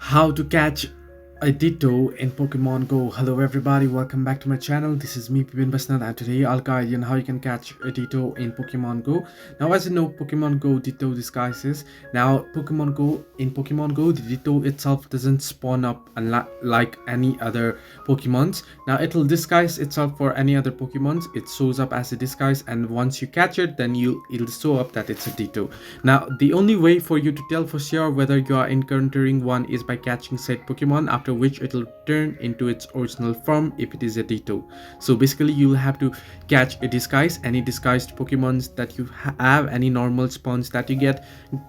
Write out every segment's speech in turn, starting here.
How to catch a Ditto in Pokemon Go. Hello everybody, welcome back to my channel. This is me Pibin Basnad, and today I'll guide you on how you can catch a Ditto in Pokemon Go. Now as you know, Pokemon Go Ditto Disguises. Now Pokemon Go, the Ditto itself doesn't spawn up like any other Pokemons. Now it'll disguise itself for any other Pokemons. It shows up as a disguise, and once you catch it, then it'll show up that it's a Ditto. Now the only way for you to tell for sure whether you are encountering one is by catching said Pokemon, after which it will turn into its original form if it is a Ditto. So basically you'll have to catch a disguise, any disguised Pokemons that you have, any normal spawns that you get,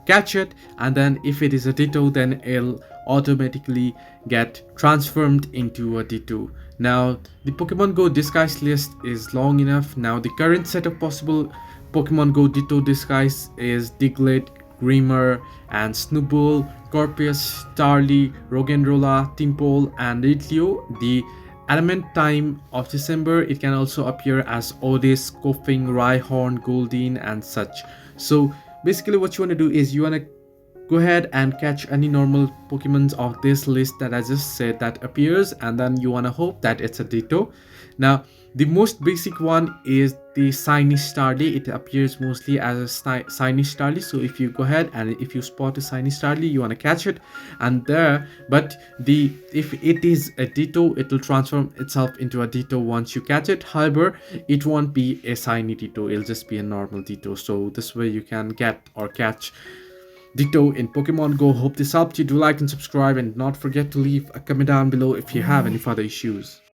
catch it, and then if it is a Ditto, then it'll automatically get transformed into a Ditto. Now the Pokemon Go disguise list is long enough. Now the current set of possible Pokemon Go Ditto disguise is Diglett, Grimer, and Snubbull, Corpus, Starly, Roggenrola, Timpole, and Litleo. The element time of December, it can also appear as Odis, Koffing, Rhyhorn, Goldeen, and such. So basically what you want to do is you want to go ahead and catch any normal Pokemons of this list that I just said that appears, and then you want to hope that it's a Ditto. Now the most basic one is the shiny Starly. It appears mostly as a shiny Starly. So if you go ahead and if you spot a shiny Starly, you want to catch it, and if it is a Ditto, it will transform itself into a Ditto once you catch it. However, it won't be a shiny Ditto, it'll just be a normal Ditto. So this way you can get or catch Ditto in Pokemon Go. Hope this helped you. Do like and subscribe, and not forget to leave a comment down below if you have any further issues.